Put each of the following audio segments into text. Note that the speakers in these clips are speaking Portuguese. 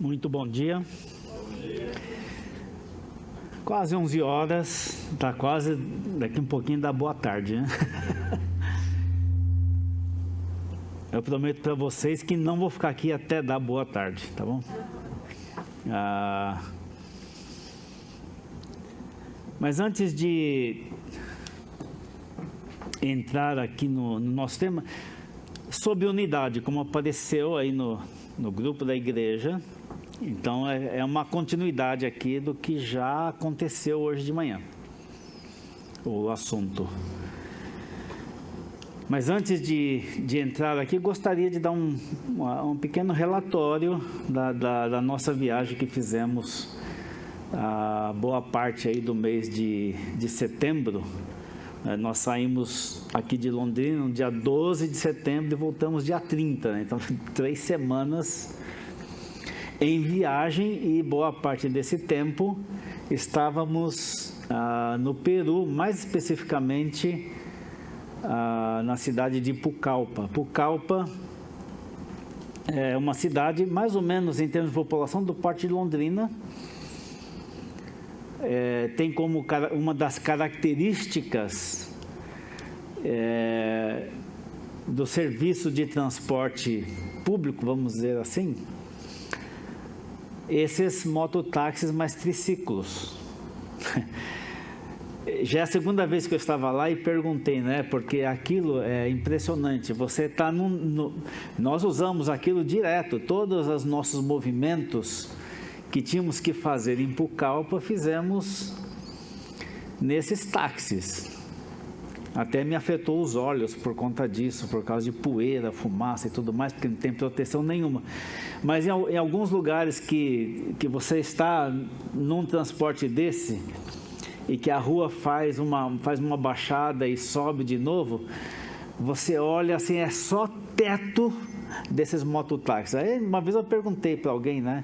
Muito bom dia. Quase 11 horas, tá quase, daqui um pouquinho dá boa tarde, né? Eu prometo para vocês que não vou ficar aqui até dar boa tarde, tá bom? Mas antes de entrar aqui no nosso tema, sobre unidade, como apareceu aí no grupo da igreja, então é uma continuidade aqui do que já aconteceu hoje de manhã, o assunto. Mas antes de entrar aqui, gostaria de dar um pequeno relatório da nossa viagem que fizemos a boa parte aí do mês de setembro. Nós saímos aqui de Londrina no dia 12 de setembro e voltamos dia 30, né? Então 3 semanas em viagem, e boa parte desse tempo estávamos no Peru, mais especificamente na cidade de Pucallpa. Pucallpa é uma cidade mais ou menos em termos de população do porte de Londrina. Tem como uma das características do serviço de transporte público, vamos dizer assim, esses mototáxis mais triciclos. Já é a segunda vez que eu estava lá e perguntei, né? Porque aquilo é impressionante. Você está nós usamos aquilo direto, todos os nossos movimentos que tínhamos que fazer em Pucallpa, fizemos nesses táxis. Até me afetou os olhos por conta disso, por causa de poeira, fumaça e tudo mais, porque não tem proteção nenhuma. Mas em alguns lugares que você está num transporte desse, e que a rua faz uma baixada e sobe de novo, você olha assim, é só teto desses mototáxis. Aí uma vez eu perguntei para alguém, né?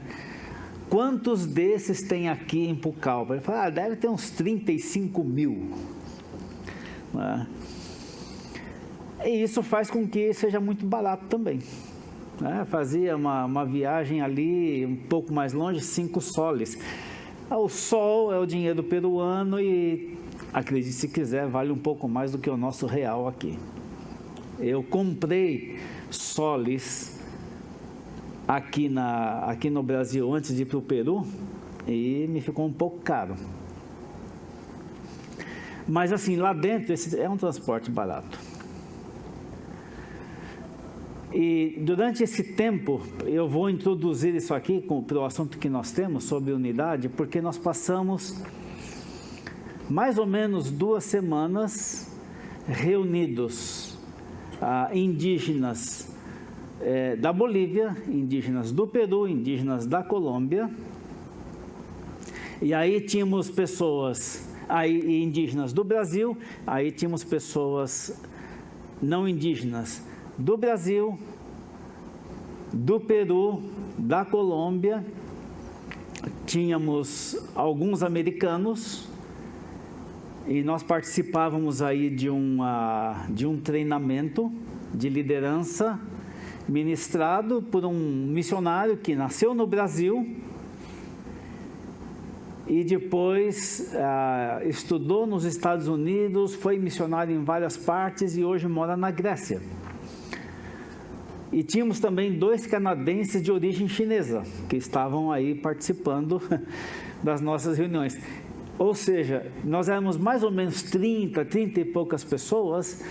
Quantos desses tem aqui em Pucallpa? Ele falou, deve ter uns 35 mil. E isso faz com que seja muito barato também. Fazia uma viagem ali um pouco mais longe, 5 soles. O sol é o dinheiro peruano e, acredite se quiser, vale um pouco mais do que o nosso real aqui. Eu comprei soles aqui no Brasil antes de ir para o Peru e me ficou um pouco caro. Mas assim, lá dentro é um transporte barato. E durante esse tempo, eu vou introduzir isso aqui para o assunto que nós temos sobre unidade, porque nós passamos mais ou menos 2 semanas reunidos, indígenas da Bolívia, indígenas do Peru, indígenas da Colômbia, e aí tínhamos pessoas, indígenas do Brasil, aí tínhamos pessoas não indígenas do Brasil, do Peru, da Colômbia, tínhamos alguns americanos, e nós participávamos aí de um treinamento de liderança ministrado por um missionário que nasceu no Brasil e depois estudou nos Estados Unidos, foi missionário em várias partes e hoje mora na Grécia. E tínhamos também 2 canadenses de origem chinesa, que estavam aí participando das nossas reuniões. Ou seja, nós éramos mais ou menos 30 e poucas pessoas,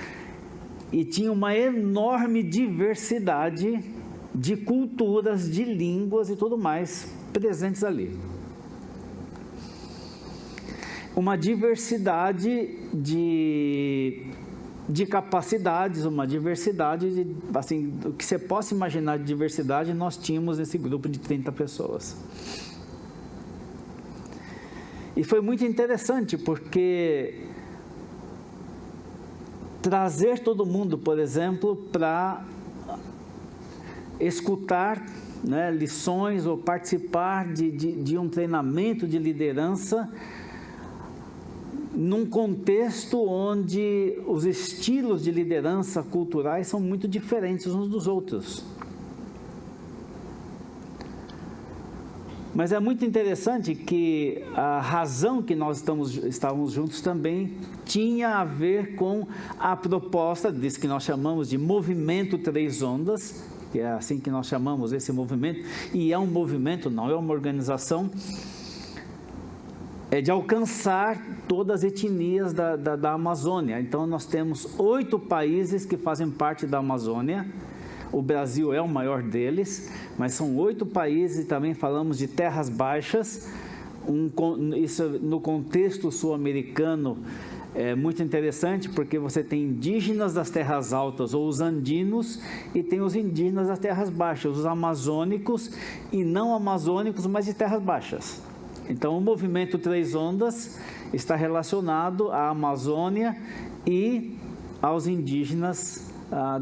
e tinha uma enorme diversidade de culturas, de línguas e tudo mais presentes ali. Uma diversidade de capacidades, uma diversidade, assim, o que você possa imaginar de diversidade, nós tínhamos nesse grupo de 30 pessoas. E foi muito interessante, porque trazer todo mundo, por exemplo, para escutar, né, lições ou participar de um treinamento de liderança, num contexto onde os estilos de liderança culturais são muito diferentes uns dos outros. Mas é muito interessante que a razão que nós estávamos juntos também tinha a ver com a proposta disso que nós chamamos de Movimento Três Ondas, que é assim que nós chamamos esse movimento, e é um movimento, não é uma organização, é de alcançar todas as etnias da Amazônia. Então nós temos 8 países que fazem parte da Amazônia. O Brasil é o maior deles, mas são 8 países, e também falamos de terras baixas. Isso no contexto sul-americano é muito interessante, porque você tem indígenas das terras altas, ou os andinos, e tem os indígenas das terras baixas, os amazônicos e não amazônicos, mas de terras baixas. Então o movimento Três Ondas está relacionado à Amazônia e aos indígenas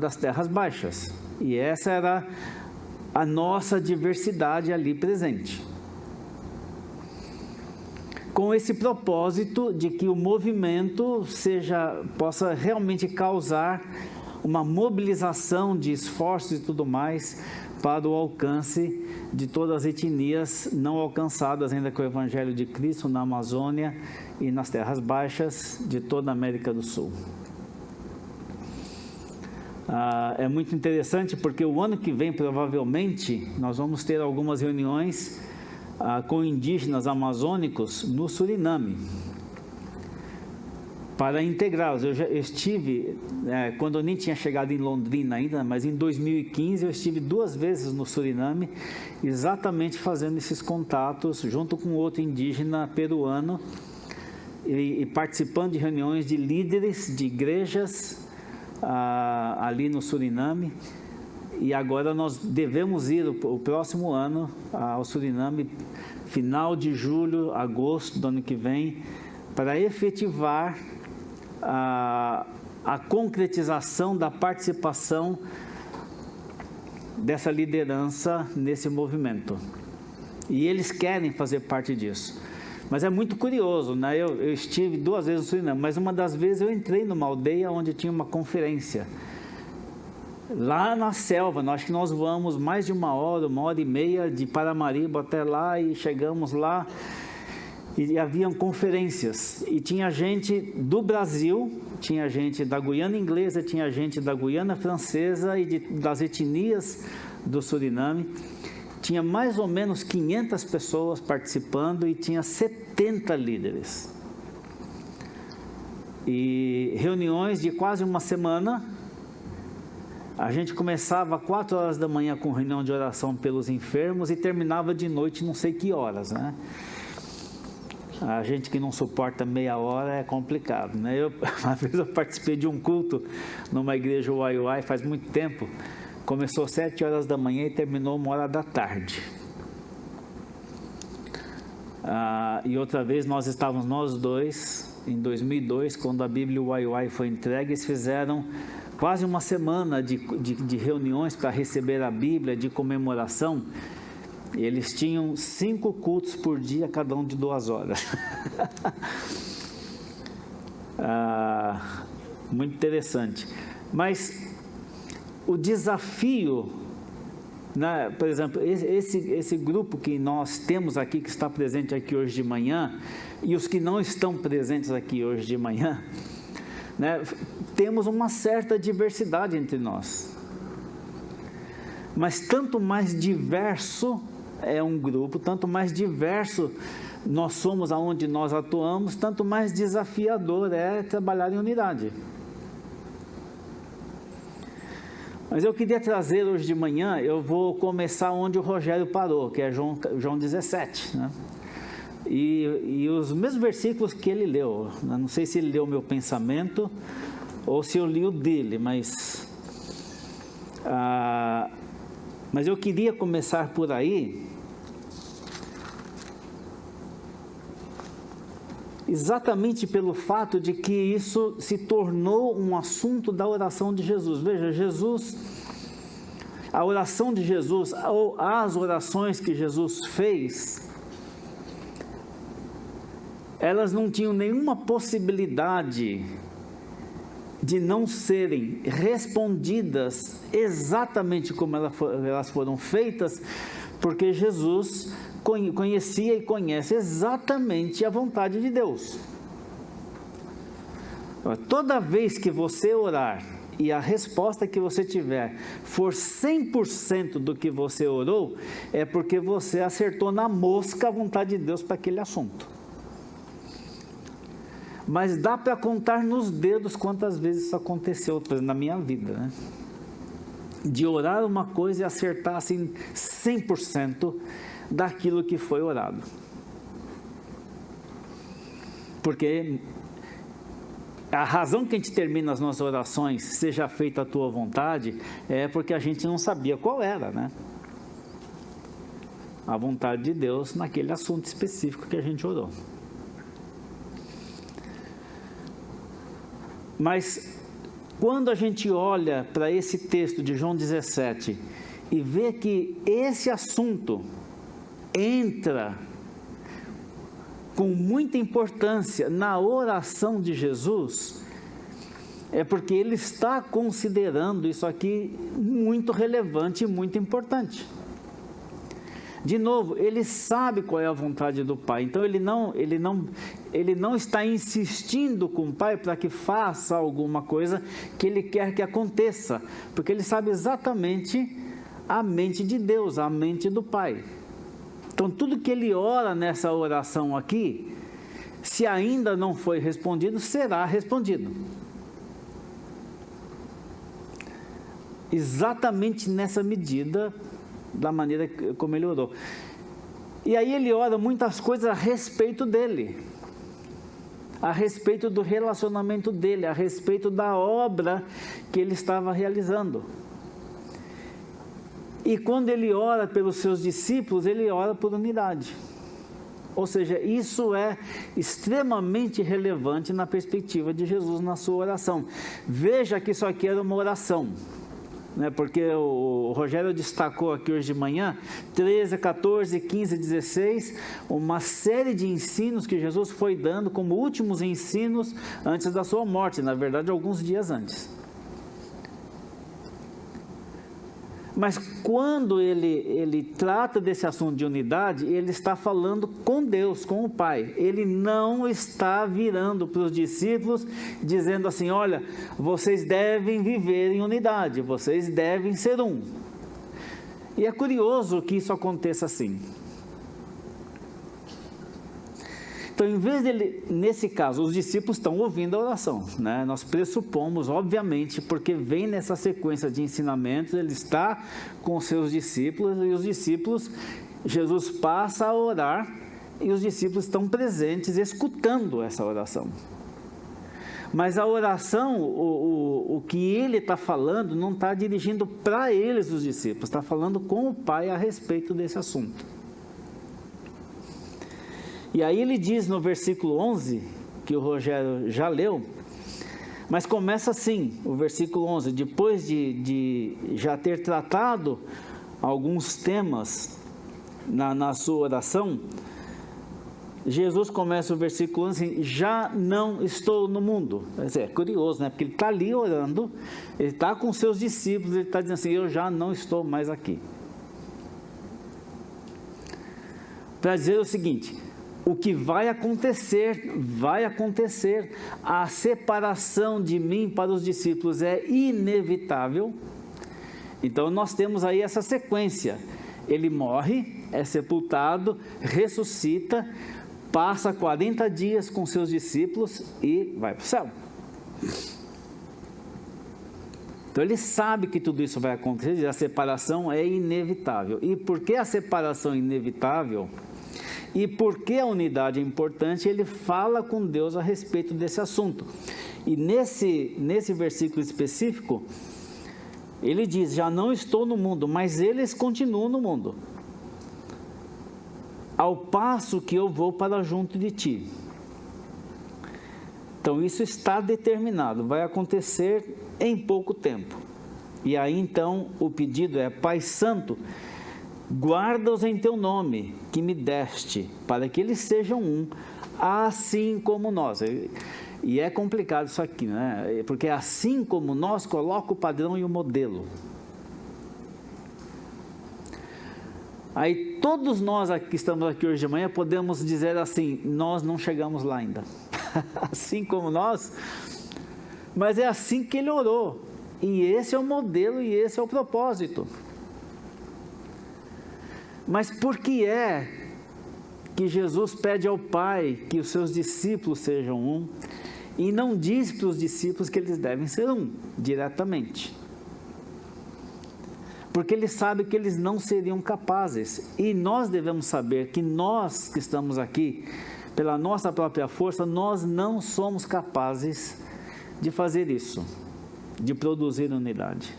das terras baixas. E essa era a nossa diversidade ali presente. Com esse propósito de que o movimento possa realmente causar uma mobilização de esforços e tudo mais para o alcance de todas as etnias não alcançadas ainda com o Evangelho de Cristo na Amazônia e nas terras baixas de toda a América do Sul. É muito interessante porque o ano que vem, provavelmente, nós vamos ter algumas reuniões com indígenas amazônicos no Suriname, para integrá-los. Eu estive, quando eu nem tinha chegado em Londrina ainda, mas em 2015 eu estive 2 vezes no Suriname, exatamente fazendo esses contatos, junto com outro indígena peruano, e participando de reuniões de líderes de igrejas ali no Suriname. E agora nós devemos ir o próximo ano ao Suriname, final de julho, agosto do ano que vem, para efetivar a concretização da participação dessa liderança nesse movimento. E eles querem fazer parte disso. Mas é muito curioso, né? Eu estive 2 vezes no Suriname, mas uma das vezes eu entrei numa aldeia onde tinha uma conferência. Lá na selva, acho que nós voamos mais de 1 hora, 1h30 de Paramaribo até lá, e chegamos lá e haviam conferências. E tinha gente do Brasil, tinha gente da Guiana Inglesa, tinha gente da Guiana Francesa e das etnias do Suriname. Tinha mais ou menos 500 pessoas participando e tinha 70 líderes. E reuniões de quase 1 semana. A gente começava às 4 horas da manhã com reunião de oração pelos enfermos e terminava de noite não sei que horas, né? A gente que não suporta meia hora é complicado, né? Uma vez eu participei de um culto numa igreja Uai faz muito tempo. Começou às 7 horas da manhã e terminou 1h da tarde. E outra vez nós estávamos nós dois, em 2002, quando a Bíblia Uai foi entregue, eles fizeram quase 1 semana de reuniões para receber a Bíblia, de comemoração. E eles tinham 5 cultos por dia, cada um de 2 horas. Muito interessante. Mas o desafio, né, por exemplo, esse grupo que nós temos aqui, que está presente aqui hoje de manhã, e os que não estão presentes aqui hoje de manhã, né, temos uma certa diversidade entre nós. Mas tanto mais diverso é um grupo, tanto mais diverso nós somos aonde nós atuamos, tanto mais desafiador é trabalhar em unidade. Mas eu queria trazer hoje de manhã, eu vou começar onde o Rogério parou, que é João 17, né? E os mesmos versículos que ele leu. Eu não sei se ele leu o meu pensamento ou se eu li o dele, mas eu queria começar por aí, exatamente pelo fato de que isso se tornou um assunto da oração de Jesus. Veja, a oração de Jesus, ou as orações que Jesus fez, elas não tinham nenhuma possibilidade de não serem respondidas exatamente como elas foram feitas, porque Jesus conhecia e conhece exatamente a vontade de Deus. Toda vez que você orar e a resposta que você tiver for 100% do que você orou, é porque você acertou na mosca a vontade de Deus para aquele assunto. Mas dá para contar nos dedos quantas vezes isso aconteceu na minha vida, né? De orar uma coisa e acertar assim 100% daquilo que foi orado. Porque a razão que a gente termina as nossas orações, seja feita a tua vontade, é porque a gente não sabia qual era, né? A vontade de Deus naquele assunto específico que a gente orou. Mas quando a gente olha para esse texto de João 17 e vê que esse assunto entra com muita importância na oração de Jesus, é porque ele está considerando isso aqui muito relevante e muito importante. De novo, ele sabe qual é a vontade do Pai, então ele não está insistindo com o Pai para que faça alguma coisa que ele quer que aconteça, porque ele sabe exatamente a mente de Deus, a mente do Pai. Então, tudo que ele ora nessa oração aqui, se ainda não foi respondido, será respondido. Exatamente nessa medida, da maneira como ele orou. E aí ele ora muitas coisas a respeito dele, a respeito do relacionamento dele, a respeito da obra que ele estava realizando. E quando ele ora pelos seus discípulos, ele ora por unidade. Ou seja, isso é extremamente relevante na perspectiva de Jesus na sua oração. Veja que isso aqui era uma oração, né? Porque o Rogério destacou aqui hoje de manhã, 13, 14, 15, 16, uma série de ensinos que Jesus foi dando como últimos ensinos antes da sua morte, na verdade alguns dias antes. Mas quando ele trata desse assunto de unidade, ele está falando com Deus, com o Pai. Ele não está virando para os discípulos dizendo assim, olha, vocês devem viver em unidade, vocês devem ser um. E é curioso que isso aconteça assim. Então, em vez dele, nesse caso, os discípulos estão ouvindo a oração, né? Nós pressupomos, obviamente, porque vem nessa sequência de ensinamentos, ele está com os seus discípulos, e os discípulos, Jesus passa a orar, e os discípulos estão presentes, escutando essa oração. Mas a oração, o que ele está falando, não está dirigindo para eles, os discípulos, está falando com o Pai a respeito desse assunto. E aí ele diz no versículo 11, que o Rogério já leu, mas começa assim, o versículo 11, depois de já ter tratado alguns temas na sua oração, Jesus começa o versículo 11 assim, já não estou no mundo. É curioso, né? Porque ele está ali orando, ele está com seus discípulos, ele está dizendo assim, eu já não estou mais aqui. Para dizer o seguinte, o que vai acontecer, a separação de mim para os discípulos é inevitável. Então nós temos aí essa sequência, ele morre, é sepultado, ressuscita, passa 40 dias com seus discípulos e vai para o céu. Então ele sabe que tudo isso vai acontecer, a separação é inevitável. E por que a separação é inevitável? E porque a unidade é importante, ele fala com Deus a respeito desse assunto. E nesse versículo específico, ele diz, já não estou no mundo, mas eles continuam no mundo. Ao passo que eu vou para junto de ti. Então isso está determinado, vai acontecer em pouco tempo. E aí então o pedido é, Pai Santo, guarda-os em teu nome, que me deste, para que eles sejam um, assim como nós. E é complicado isso aqui, né? Porque assim como nós, coloca o padrão e o modelo. Aí todos nós que estamos aqui hoje de manhã podemos dizer assim, nós não chegamos lá ainda. Assim como nós, mas é assim que ele orou. E esse é o modelo e esse é o propósito. Mas por que é que Jesus pede ao Pai que os seus discípulos sejam um e não diz para os discípulos que eles devem ser um, diretamente? Porque ele sabe que eles não seriam capazes. E nós devemos saber que nós que estamos aqui, pela nossa própria força, nós não somos capazes de fazer isso, de produzir unidade.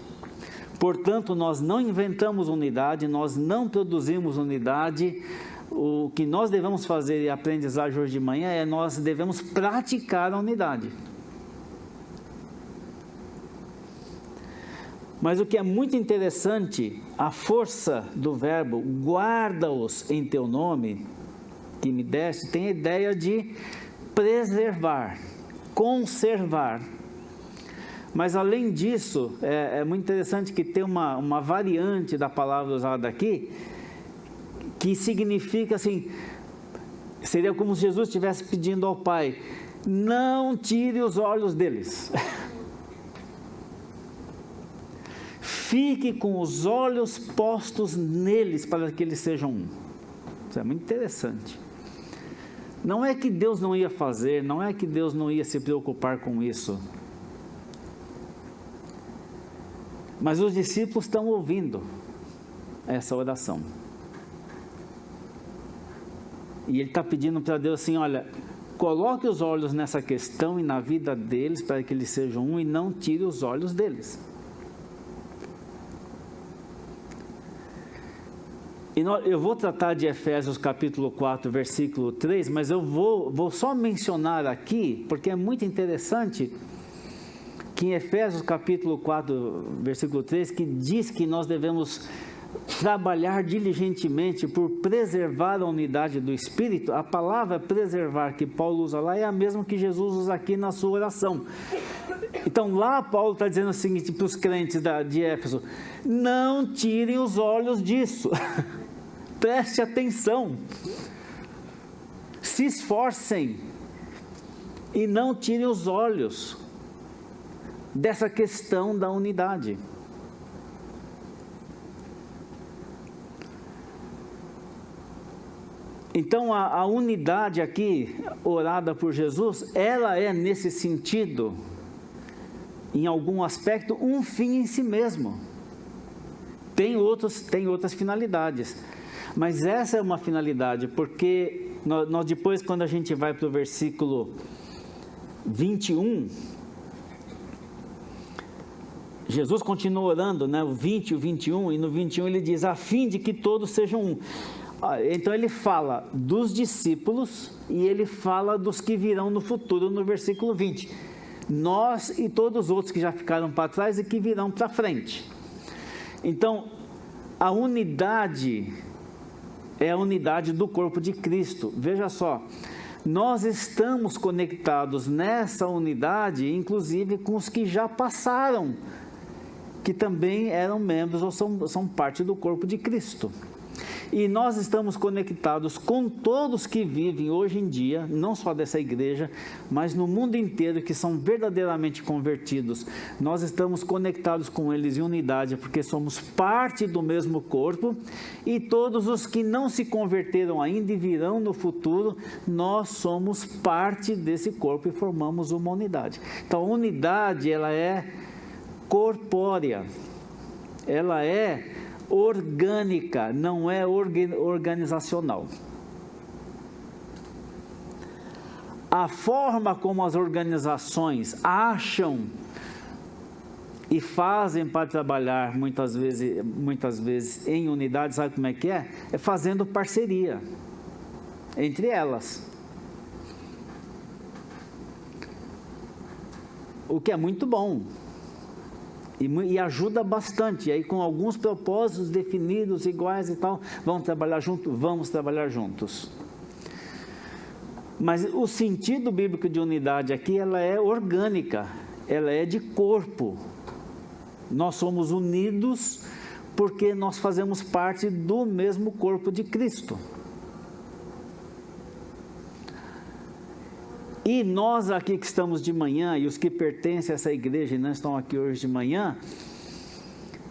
Portanto, nós não inventamos unidade, nós não produzimos unidade. O que nós devemos fazer e aprendizagem hoje de manhã é nós devemos praticar a unidade. Mas o que é muito interessante, a força do verbo guarda-os em teu nome, que me deste, tem a ideia de preservar, conservar. Mas além disso, é muito interessante que tem uma variante da palavra usada aqui, que significa assim, seria como se Jesus estivesse pedindo ao Pai, não tire os olhos deles. Fique com os olhos postos neles para que eles sejam um. Isso é muito interessante. Não é que Deus não ia fazer, não é que Deus não ia se preocupar com isso. Mas os discípulos estão ouvindo essa oração. E ele está pedindo para Deus assim, olha, coloque os olhos nessa questão e na vida deles para que eles sejam um e não tire os olhos deles. E eu vou tratar de Efésios capítulo 4, versículo 3, mas eu vou só mencionar aqui, porque é muito interessante, que em Efésios capítulo 4, versículo 3, que diz que nós devemos trabalhar diligentemente por preservar a unidade do Espírito. A palavra preservar que Paulo usa lá é a mesma que Jesus usa aqui na sua oração. Então lá Paulo está dizendo o seguinte para os crentes de Éfeso, não tirem os olhos disso. Preste atenção, se esforcem e não tirem os olhos dessa questão da unidade. Então a unidade aqui, orada por Jesus, ela é nesse sentido, em algum aspecto, um fim em si mesmo. Tem outras finalidades. Mas essa é uma finalidade, porque nós depois, quando a gente vai para o versículo 21, Jesus continua orando, né, o 20 e o 21, e no 21 ele diz, a fim de que todos sejam um. Então ele fala dos discípulos e ele fala dos que virão no futuro, no versículo 20. Nós e todos os outros que já ficaram para trás e que virão para frente. Então, a unidade é a unidade do corpo de Cristo. Veja só, nós estamos conectados nessa unidade, inclusive com os que já passaram, que também eram membros ou são parte do corpo de Cristo. E nós estamos conectados com todos que vivem hoje em dia, não só dessa igreja, mas no mundo inteiro, que são verdadeiramente convertidos. Nós estamos conectados com eles em unidade, porque somos parte do mesmo corpo, e todos os que não se converteram ainda e virão no futuro, nós somos parte desse corpo e formamos uma unidade. Então a unidade, ela é corpórea, ela é orgânica, não é organizacional. A forma como as organizações acham e fazem para trabalhar muitas vezes em unidade, sabe como é que é? É fazendo parceria entre elas. O que é muito bom. E ajuda bastante, e aí com alguns propósitos definidos, iguais e tal, vamos trabalhar juntos. Mas o sentido bíblico de unidade aqui, ela é orgânica, ela é de corpo. Nós somos unidos porque nós fazemos parte do mesmo corpo de Cristo. E nós aqui que estamos de manhã, e os que pertencem a essa igreja e não estão aqui hoje de manhã,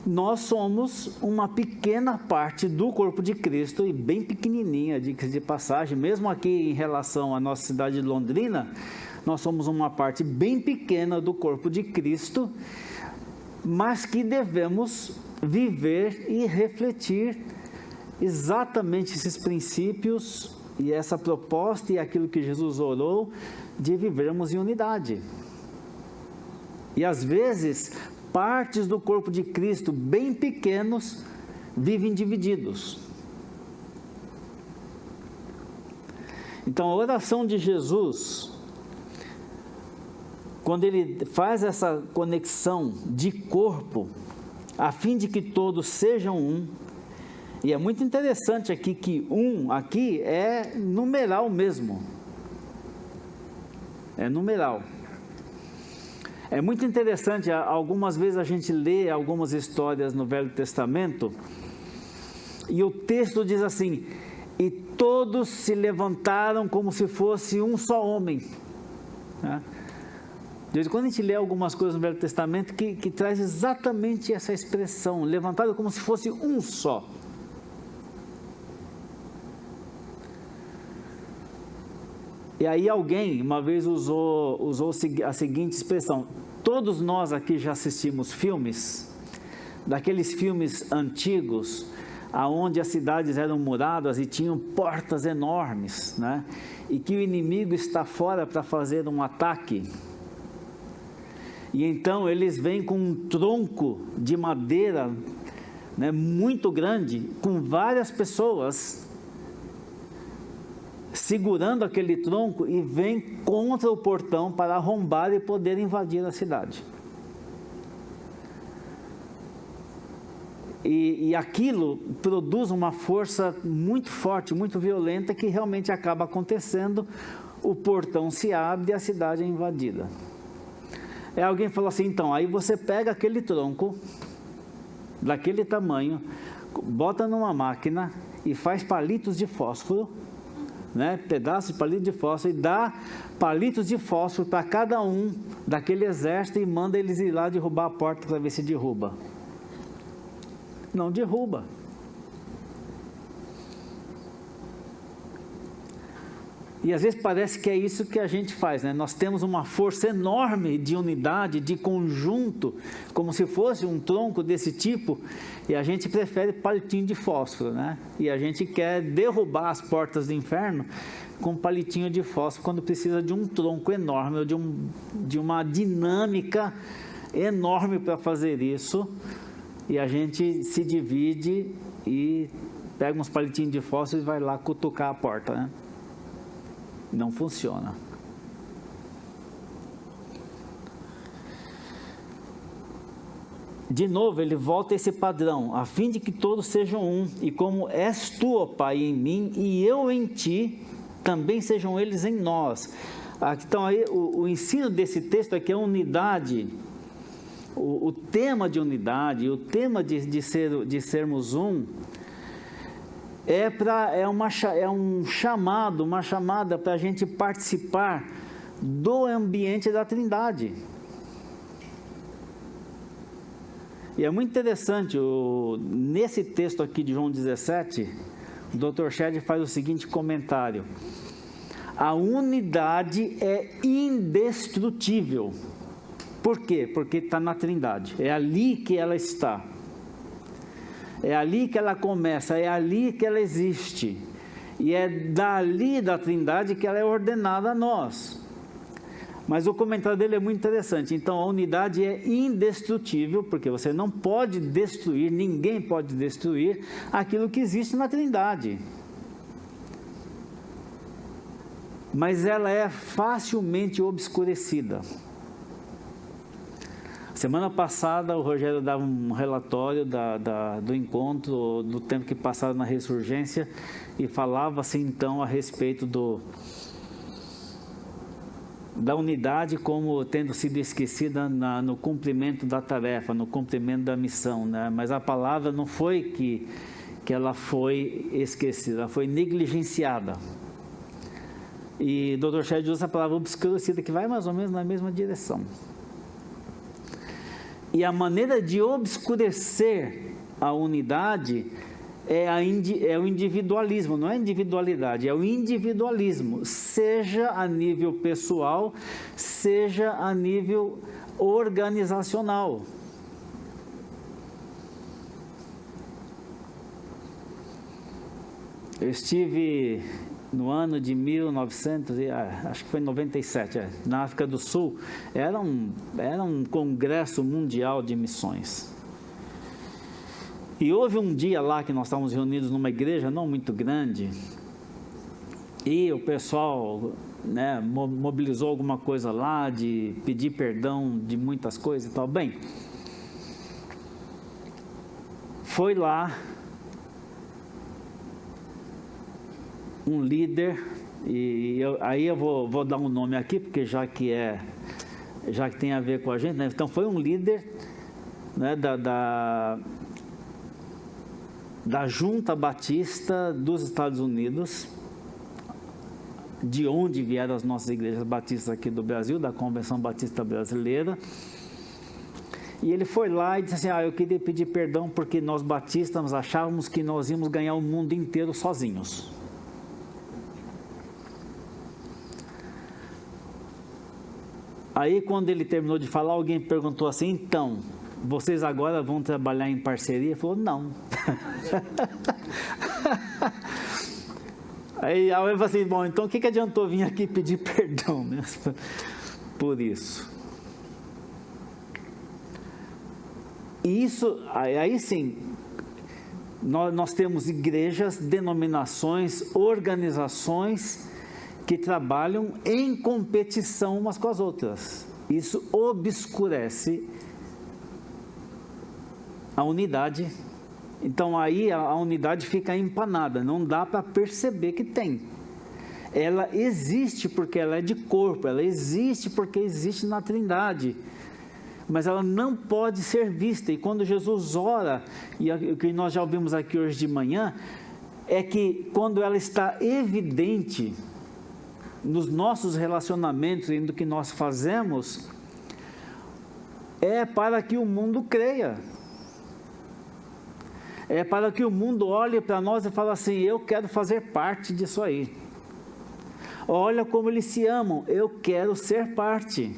nós somos uma pequena parte do corpo de Cristo, e bem pequenininha, de passagem, mesmo aqui em relação à nossa cidade de Londrina, nós somos uma parte bem pequena do corpo de Cristo, mas que devemos viver e refletir exatamente esses princípios e essa proposta e aquilo que Jesus orou de vivermos em unidade. E às vezes, partes do corpo de Cristo bem pequenos vivem divididos. Então, a oração de Jesus, quando ele faz essa conexão de corpo, a fim de que todos sejam um, e é muito interessante aqui que aqui é numeral mesmo, é numeral. É muito interessante, algumas vezes a gente lê algumas histórias no Velho Testamento, e o texto diz assim, e todos se levantaram como se fosse um só homem, né? De vez em quando a gente lê algumas coisas no Velho Testamento que traz exatamente essa expressão, levantado como se fosse um só. E aí alguém uma vez usou a seguinte expressão, todos nós aqui já assistimos filmes, daqueles filmes antigos, aonde as cidades eram muradas e tinham portas enormes, né? E que o inimigo está fora para fazer um ataque. E então eles vêm com um tronco de madeira, né, muito grande, com várias pessoas segurando aquele tronco e vêm contra o portão para arrombar e poder invadir a cidade. E aquilo produz uma força muito forte, muito violenta, que realmente acaba acontecendo, o portão se abre e a cidade é invadida. Alguém falou assim, então, aí você pega aquele tronco, daquele tamanho, bota numa máquina e faz palitos de fósforo, né, pedaços de palito de fósforo, e dá palitos de fósforo para cada um daquele exército e manda eles ir lá derrubar a porta para ver se derruba. Não derruba. E às vezes parece que é isso que a gente faz, né? Nós temos uma força enorme de unidade, de conjunto, como se fosse um tronco desse tipo, e a gente prefere palitinho de fósforo, né? E a gente quer derrubar as portas do inferno com palitinho de fósforo, quando precisa de um tronco enorme, ou de uma dinâmica enorme para fazer isso, e a gente se divide e pega uns palitinhos de fósforo e vai lá cutucar a porta, né? Não funciona. De novo, ele volta a esse padrão, a fim de que todos sejam um, e como és tu, ó Pai, em mim, e eu em ti, também sejam eles em nós. Então, aí, o ensino desse texto aqui é unidade, o tema de unidade, o tema de sermos um, é um chamado, uma chamada para a gente participar do ambiente da Trindade. E é muito interessante, nesse texto aqui de João 17, o Dr. Shedd faz o seguinte comentário: a unidade é indestrutível. Por quê? Porque está na Trindade, é ali que ela está. É ali que ela começa, é ali que ela existe. E é dali da Trindade que ela é ordenada a nós. Mas o comentário dele é muito interessante. Então, a unidade é indestrutível, porque você não pode destruir, ninguém pode destruir aquilo que existe na Trindade. Mas ela é facilmente obscurecida. Semana passada o Rogério dava um relatório do encontro, do tempo que passaram na ressurgência, e falava assim então a respeito da unidade como tendo sido esquecida no cumprimento da tarefa, no cumprimento da missão, né? Mas a palavra não foi que ela foi esquecida, ela foi negligenciada. E o Dr. Shedd usa a palavra obscurecida, que vai mais ou menos na mesma direção. E a maneira de obscurecer a unidade é o individualismo, não é individualidade, é o individualismo, seja a nível pessoal, seja a nível organizacional. Eu estive no ano de 1900, acho que foi 97, na África do Sul. Era um congresso mundial de missões. E houve um dia lá que nós estávamos reunidos numa igreja não muito grande, e o pessoal, né, mobilizou alguma coisa lá, de pedir perdão de muitas coisas e tal. Bem, foi lá um líder, aí eu vou dar um nome aqui, porque já que tem a ver com a gente, né? Então foi um líder, né, da Junta Batista dos Estados Unidos, de onde vieram as nossas igrejas batistas aqui do Brasil, da Convenção Batista Brasileira. E ele foi lá e disse assim: eu queria pedir perdão porque nós batistas achávamos que nós íamos ganhar o mundo inteiro sozinhos. Aí, quando ele terminou de falar, alguém perguntou assim: então, vocês agora vão trabalhar em parceria? Ele falou: não. Aí eu falei assim: bom, então o que adiantou vir aqui pedir perdão, né, por isso? E isso, aí sim, nós temos igrejas, denominações, organizações que trabalham em competição umas com as outras. Isso obscurece a unidade. Então aí a unidade fica empanada, não dá para perceber que tem. Ela existe porque ela é de corpo, ela existe porque existe na Trindade, mas ela não pode ser vista. E quando Jesus ora, e o que nós já ouvimos aqui hoje de manhã, é que quando ela está evidente nos nossos relacionamentos e no que nós fazemos, é para que o mundo creia. É para que o mundo olhe para nós e fale assim: eu quero fazer parte disso aí. Olha como eles se amam, eu quero ser parte.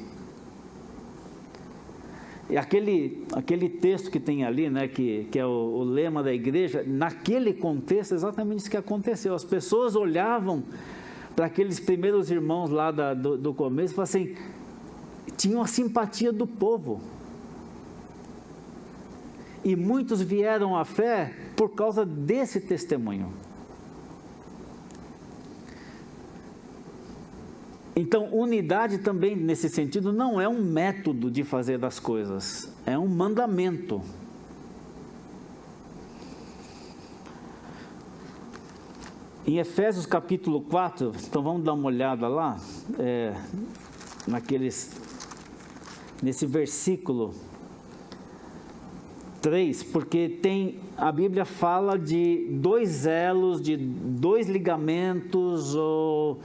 E aquele texto que tem ali, né, que é o lema da igreja, naquele contexto, exatamente isso que aconteceu. As pessoas olhavam para aqueles primeiros irmãos lá do começo e falavam assim, tinham a simpatia do povo. E muitos vieram à fé por causa desse testemunho. Então, unidade também, nesse sentido, não é um método de fazer as coisas, é um mandamento. Em Efésios capítulo 4, então vamos dar uma olhada lá, nesse versículo 3, porque a Bíblia fala de dois elos, de dois ligamentos, ou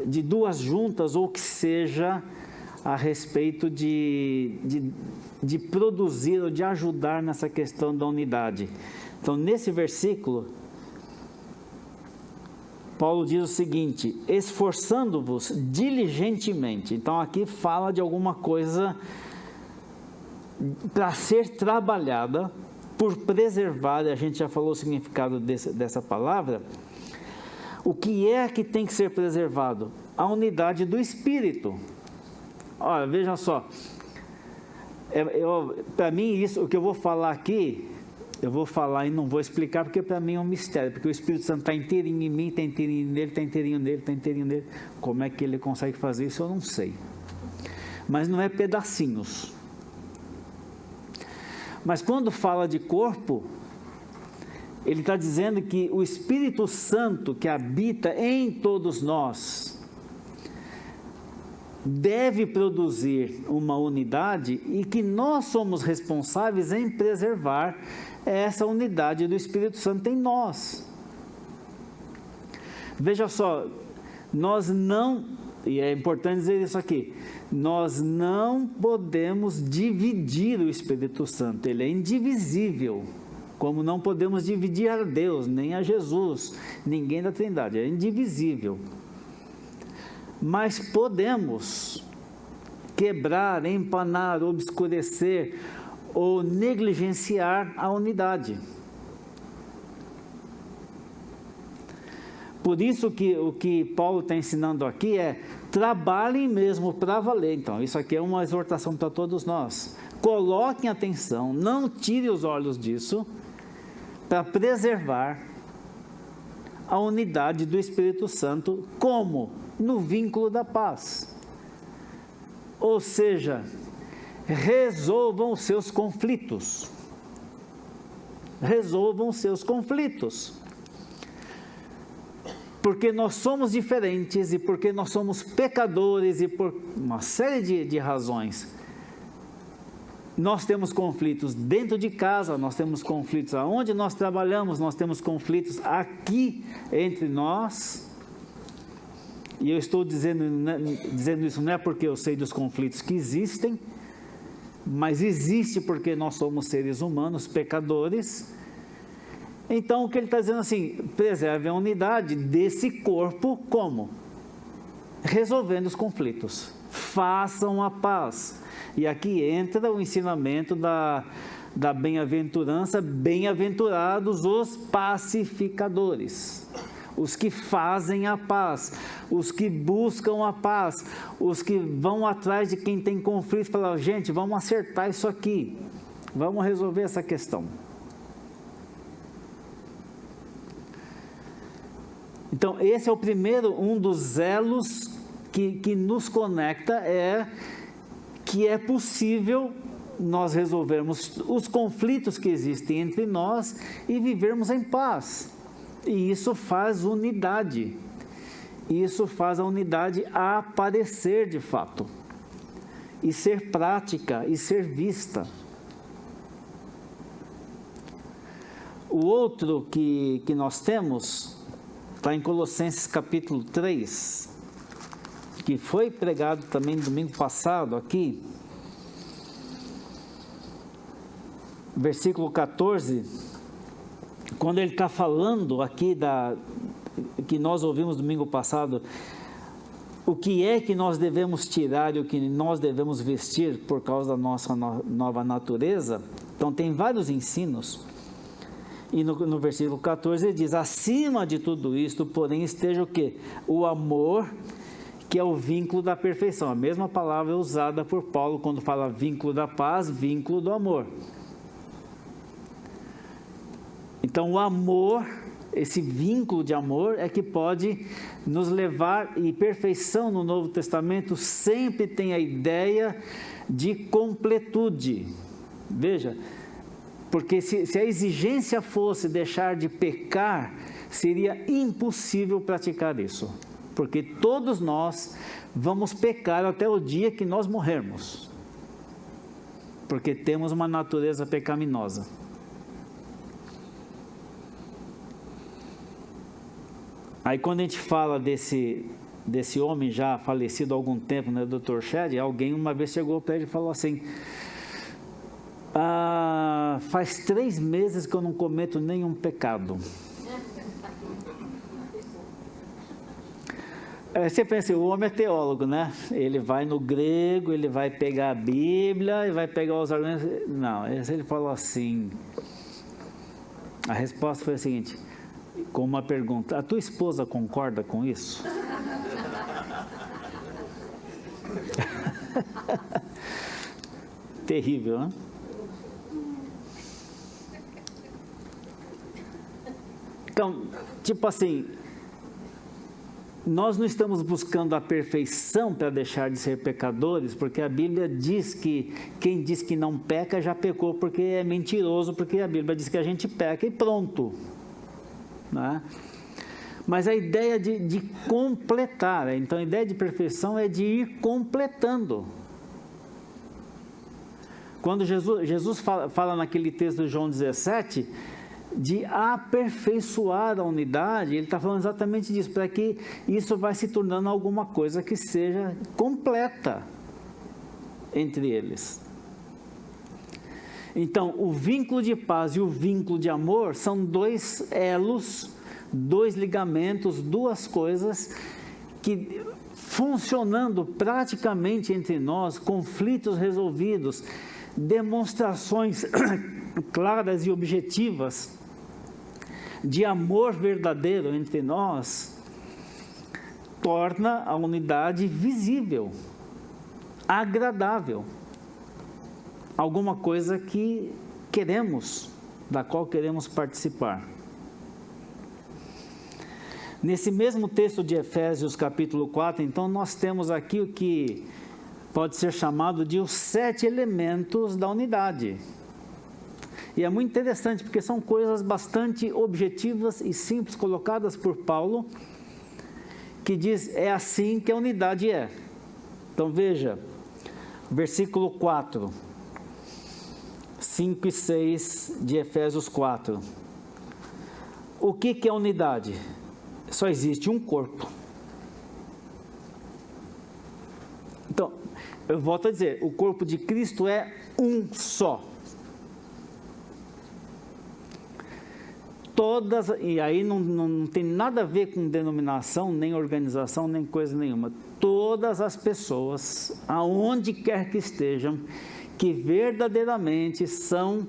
de duas juntas, ou que seja, a respeito de produzir ou de ajudar nessa questão da unidade. Então, nesse versículo, Paulo diz o seguinte: esforçando-vos diligentemente. Então, aqui fala de alguma coisa para ser trabalhada, por preservar, e a gente já falou o significado dessa palavra. O que é que tem que ser preservado? A unidade do Espírito. Olha, veja só, para mim isso, o que eu vou falar aqui, eu vou falar e não vou explicar, porque para mim é um mistério, porque o Espírito Santo está inteirinho em mim, está inteirinho nele, está inteirinho nele, está inteirinho nele. Como é que ele consegue fazer isso, eu não sei. Mas não é pedacinhos. Mas quando fala de corpo, ele está dizendo que o Espírito Santo que habita em todos nós, deve produzir uma unidade e que nós somos responsáveis em preservar essa unidade do Espírito Santo em nós. Veja só, nós não, e é importante dizer isso aqui, nós não podemos dividir o Espírito Santo, ele é indivisível, como não podemos dividir a Deus, nem a Jesus, ninguém da Trindade, é indivisível. Mas podemos quebrar, empanar, obscurecer ou negligenciar a unidade. Por isso que o que Paulo está ensinando aqui é: trabalhem mesmo para valer. Então, isso aqui é uma exortação para todos nós. Coloquem atenção, não tire os olhos disso, para preservar a unidade do Espírito Santo, como? No vínculo da paz. Ou seja, resolvam os seus conflitos. Resolvam os seus conflitos. Porque nós somos diferentes e porque nós somos pecadores e por uma série de razões. Nós temos conflitos dentro de casa, nós temos conflitos aonde nós trabalhamos, nós temos conflitos aqui entre nós. E eu estou dizendo isso não é porque eu sei dos conflitos que existem, mas existe porque nós somos seres humanos, pecadores. Então, o que ele está dizendo assim, preserve a unidade desse corpo, como? Resolvendo os conflitos, façam a paz. E aqui entra o ensinamento da bem-aventurança, bem-aventurados os pacificadores, os que fazem a paz, os que buscam a paz, os que vão atrás de quem tem conflito, falam: gente, vamos acertar isso aqui, vamos resolver essa questão. Então, esse é o primeiro, um dos elos que nos conecta, que é possível nós resolvermos os conflitos que existem entre nós e vivermos em paz. E isso faz unidade. Isso faz a unidade aparecer de fato. E ser prática e ser vista. O outro que nós temos está em Colossenses capítulo 3, que foi pregado também domingo passado aqui, versículo 14, quando ele está falando aqui que nós ouvimos domingo passado, o que é que nós devemos tirar e o que nós devemos vestir por causa da nossa nova natureza. Então tem vários ensinos. E no versículo 14 ele diz: acima de tudo isto, porém, esteja o quê? O amor, que é o vínculo da perfeição. A mesma palavra é usada por Paulo quando fala vínculo da paz, vínculo do amor. Então o amor, esse vínculo de amor é que pode nos levar, e perfeição no Novo Testamento sempre tem a ideia de completude. Veja, porque se a exigência fosse deixar de pecar, seria impossível praticar isso. Porque todos nós vamos pecar até o dia que nós morrermos. Porque temos uma natureza pecaminosa. Aí quando a gente fala desse homem já falecido há algum tempo, né, Dr. Shedd, alguém uma vez chegou para ele e falou assim: faz 3 meses que eu não cometo nenhum pecado. Você pensa, o homem é teólogo, né? Ele vai no grego, ele vai pegar a Bíblia e vai pegar os argumentos. Não, ele falou assim. A resposta foi a seguinte, com uma pergunta: a tua esposa concorda com isso? Terrível, né? Então, tipo assim, nós não estamos buscando a perfeição para deixar de ser pecadores, porque a Bíblia diz que quem diz que não peca já pecou, porque é mentiroso, porque a Bíblia diz que a gente peca e pronto, né? Mas a ideia de completar, então a ideia de perfeição é de ir completando. Quando Jesus fala naquele texto de João 17, de aperfeiçoar a unidade, ele está falando exatamente disso, para que isso vai se tornando alguma coisa que seja completa entre eles. Então, o vínculo de paz e o vínculo de amor são dois elos, dois ligamentos, duas coisas que, funcionando praticamente entre nós, conflitos resolvidos, demonstrações claras e objetivas de amor verdadeiro entre nós, torna a unidade visível, agradável, alguma coisa que queremos, da qual queremos participar. Nesse mesmo texto de Efésios capítulo 4, então nós temos aqui o que pode ser chamado de os 7 elementos da unidade. E é muito interessante, porque são coisas bastante objetivas e simples, colocadas por Paulo, que diz, é assim que a unidade é. Então veja, versículo 4, 5 e 6 de Efésios 4. O que é unidade? Só existe um corpo. Então, eu volto a dizer, o corpo de Cristo é um só. E aí não tem nada a ver com denominação, nem organização, nem coisa nenhuma. Todas as pessoas, aonde quer que estejam, que verdadeiramente são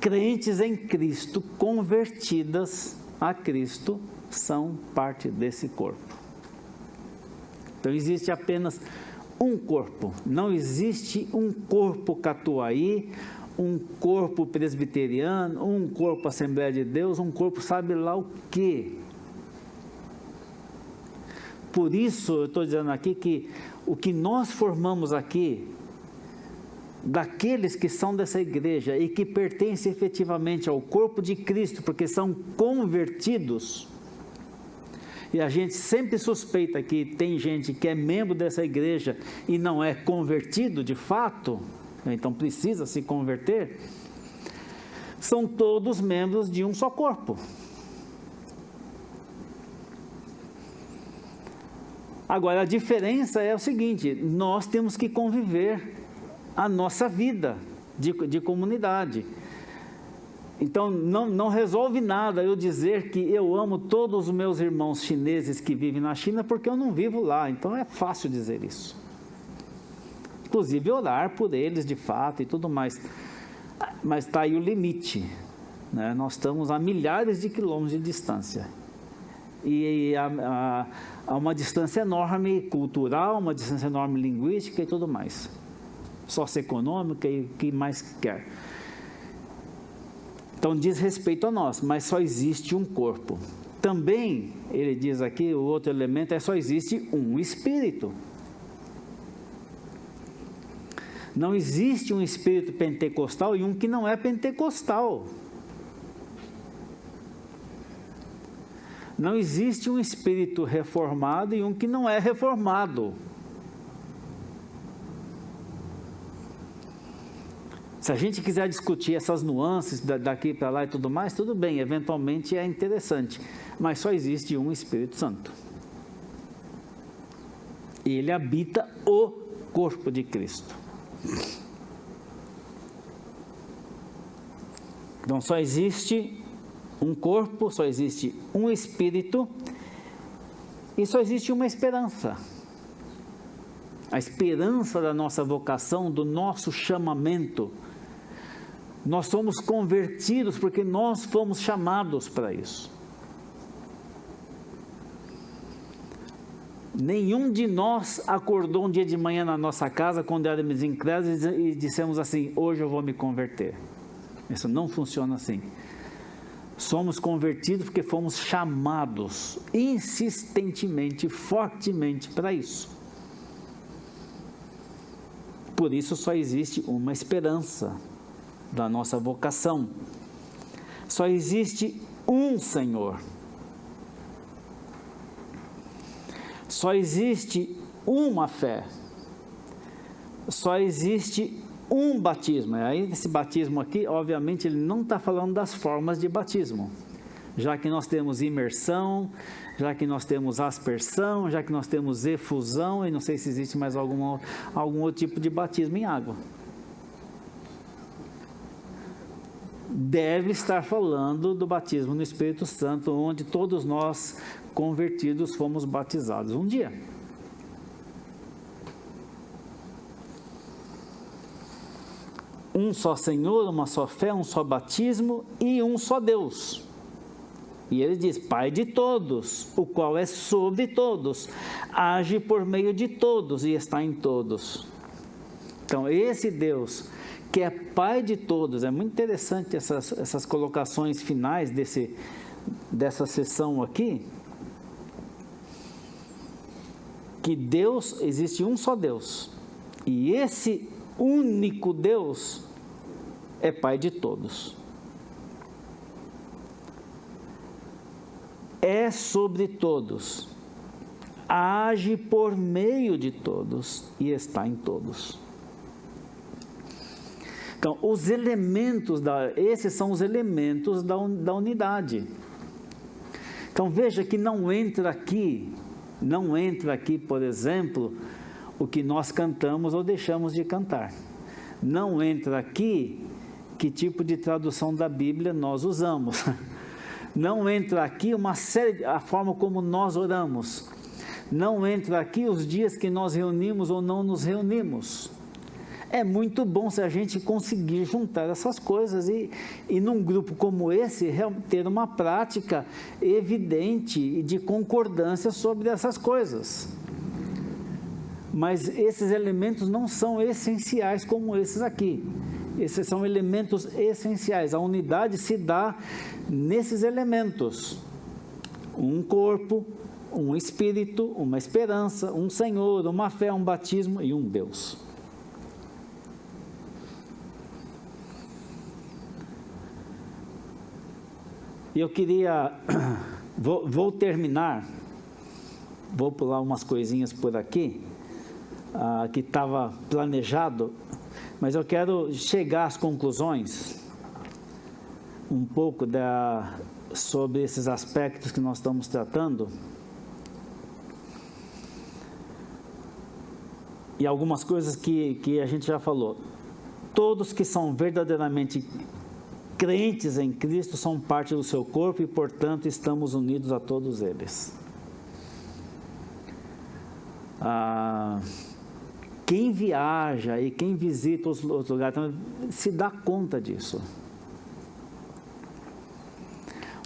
crentes em Cristo, convertidas a Cristo, são parte desse corpo. Então existe apenas um corpo, não existe um corpo Catuaí, um corpo presbiteriano, um corpo Assembleia de Deus, um corpo sabe lá o quê. Por isso eu estou dizendo aqui que o que nós formamos aqui, daqueles que são dessa igreja e que pertencem efetivamente ao corpo de Cristo, porque são convertidos, e a gente sempre suspeita que tem gente que é membro dessa igreja e não é convertido de fato, então precisa se converter, são todos membros de um só corpo. Agora, a diferença é o seguinte, nós temos que conviver a nossa vida de comunidade. Então, não resolve nada eu dizer que eu amo todos os meus irmãos chineses que vivem na China, porque eu não vivo lá, então é fácil dizer isso. Inclusive orar por eles de fato e tudo mais, mas está aí o limite, né? Nós estamos a milhares de quilômetros de distância, e há uma distância enorme cultural, uma distância enorme linguística e tudo mais, socioeconômica e o que mais quer. Então diz respeito a nós, mas só existe um corpo. Também, ele diz aqui, o outro elemento é só existe um Espírito. Não existe um Espírito pentecostal e um que não é pentecostal. Não existe um Espírito reformado e um que não é reformado. Se a gente quiser discutir essas nuances daqui para lá e tudo mais, tudo bem, eventualmente é interessante, mas só existe um Espírito Santo. E ele habita o corpo de Cristo. Então só existe um corpo, só existe um Espírito e só existe uma esperança. A esperança da nossa vocação, do nosso chamamento. Nós somos convertidos porque nós fomos chamados para isso. Nenhum de nós acordou um dia de manhã na nossa casa quando éramos incrédulos e dissemos assim, hoje eu vou me converter. Isso não funciona assim. Somos convertidos porque fomos chamados insistentemente, fortemente para isso. Por isso só existe uma esperança da nossa vocação. Só existe um Senhor. só existe uma fé, só existe um batismo. Aí esse batismo aqui, obviamente, ele não está falando das formas de batismo, já que nós temos imersão, já que nós temos aspersão, já que nós temos efusão, e não sei se existe mais algum outro tipo de batismo em água. Deve estar falando do batismo no Espírito Santo, onde todos nós convertidos fomos batizados um dia. Um só Senhor, uma só fé, um só batismo e um só Deus. E ele diz, Pai de todos, o qual é sobre todos, age por meio de todos e está em todos. Então, esse Deus, que é Pai de todos, é muito interessante essas colocações finais dessa sessão aqui, que Deus, existe um só Deus, e esse único Deus é Pai de todos. É sobre todos, age por meio de todos e está em todos. Então, os elementos, esses são os elementos da unidade. Então, veja que não entra aqui, por exemplo, o que nós cantamos ou deixamos de cantar. Não entra aqui que tipo de tradução da Bíblia nós usamos. Não entra aqui a forma como nós oramos. Não entra aqui os dias que nós reunimos ou não nos reunimos. É muito bom se a gente conseguir juntar essas coisas e num grupo como esse, ter uma prática evidente e de concordância sobre essas coisas. Mas esses elementos não são essenciais como esses aqui. Esses são elementos essenciais. A unidade se dá nesses elementos. Um corpo, um espírito, uma esperança, um Senhor, uma fé, um batismo e um Deus. E eu queria, vou terminar, vou pular umas coisinhas por aqui, que estava planejado, mas eu quero chegar às conclusões, um pouco sobre esses aspectos que nós estamos tratando, e algumas coisas que a gente já falou. Todos que são verdadeiramente crentes em Cristo são parte do seu corpo e, portanto, estamos unidos a todos eles. Quem viaja e quem visita os lugares se dá conta disso.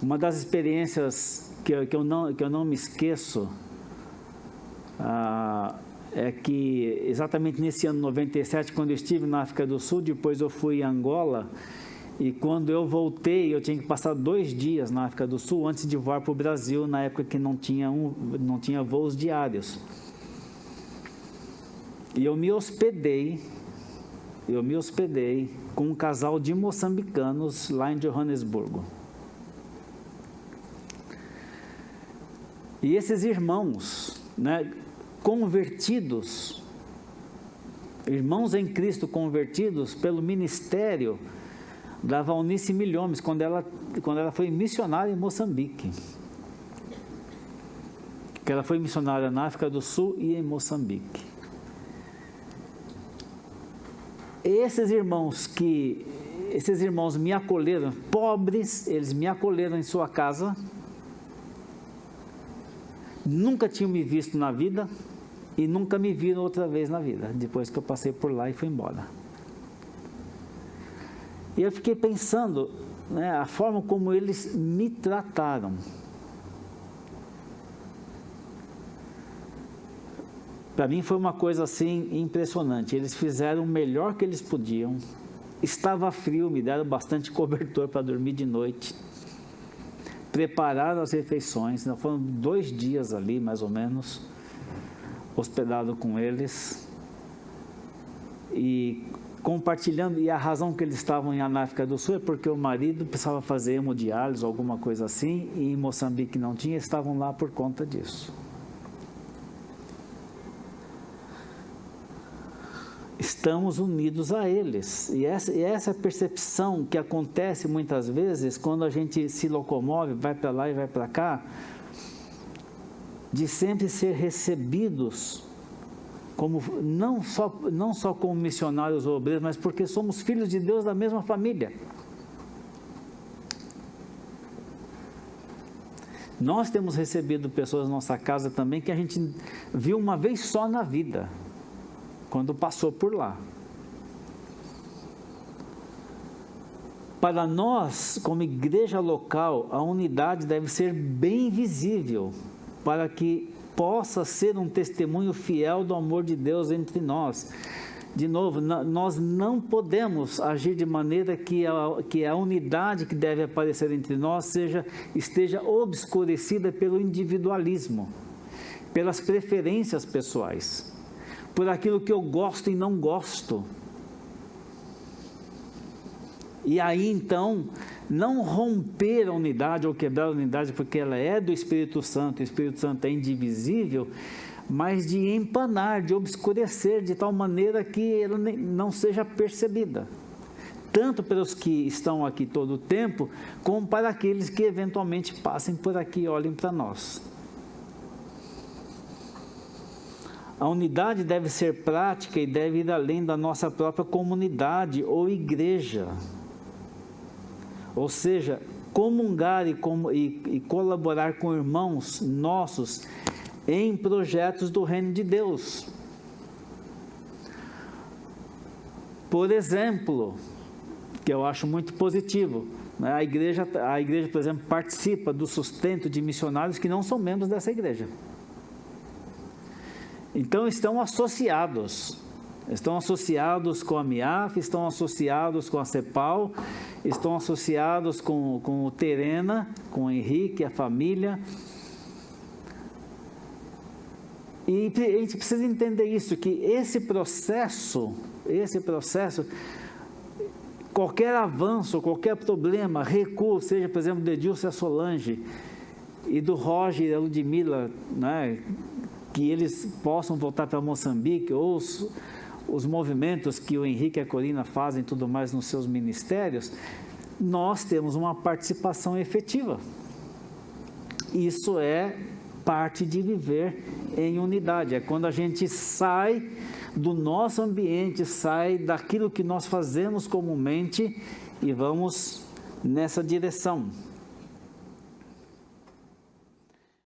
Uma das experiências que eu não me esqueço é que exatamente nesse ano 97, quando eu estive na África do Sul, depois eu fui a Angola, e quando eu voltei, eu tinha que passar 2 dias na África do Sul antes de voar para o Brasil, na época que não tinha voos diários. E eu me hospedei com um casal de moçambicanos lá em Johannesburgo. E esses irmãos, convertidos, irmãos em Cristo convertidos pelo ministério da Valnice Milhomes, quando ela foi missionária em Moçambique. Que ela foi missionária na África do Sul e em Moçambique. Esses irmãos me acolheram, pobres, eles me acolheram em sua casa, nunca tinham me visto na vida e nunca me viram outra vez na vida, depois que eu passei por lá e fui embora. E eu fiquei pensando, a forma como eles me trataram. Para mim foi uma coisa assim impressionante. Eles fizeram o melhor que eles podiam. Estava frio, me deram bastante cobertor para dormir de noite. Prepararam as refeições. Foram 2 dias ali, mais ou menos, hospedado com eles. E compartilhando, e a razão que eles estavam na África do Sul é porque o marido precisava fazer hemodiálise, alguma coisa assim, e em Moçambique não tinha, estavam lá por conta disso. estamos unidos a eles. E essa é a percepção que acontece muitas vezes quando a gente se locomove, vai para lá e vai para cá, de sempre ser recebidos como não só como missionários ou obreiros, mas porque somos filhos de Deus da mesma família. Nós temos recebido pessoas na nossa casa também que a gente viu uma vez só na vida, quando passou por lá. Para nós, como igreja local, a unidade deve ser bem visível, para que possa ser um testemunho fiel do amor de Deus entre nós. De novo, nós não podemos agir de maneira que a unidade que deve aparecer entre nós esteja obscurecida pelo individualismo, pelas preferências pessoais, por aquilo que eu gosto e não gosto. E aí então, não romper a unidade ou quebrar a unidade, porque ela é do Espírito Santo, o Espírito Santo é indivisível, mas de empanar, de obscurecer, de tal maneira que ela não seja percebida, tanto pelos que estão aqui todo o tempo, como para aqueles que eventualmente passem por aqui e olhem para nós. A unidade deve ser prática e deve ir além da nossa própria comunidade ou igreja. Ou seja, comungar e colaborar com irmãos nossos em projetos do reino de Deus. Por exemplo, que eu acho muito positivo, né? A igreja, por exemplo, participa do sustento de missionários que não são membros dessa igreja. Então estão associados com a MIAF, estão associados com a CEPAL, estão associados com o Terena, com o Henrique, a família. E a gente precisa entender isso, que esse processo, qualquer avanço, qualquer problema, recuo, seja, por exemplo, do Edilson e a Solange, e do Roger e a Ludmila, né, que eles possam voltar para Moçambique, ou os movimentos que o Henrique e a Corina fazem tudo mais nos seus ministérios, nós temos uma participação efetiva. Isso é parte de viver em unidade, é quando a gente sai do nosso ambiente, sai daquilo que nós fazemos comumente e vamos nessa direção.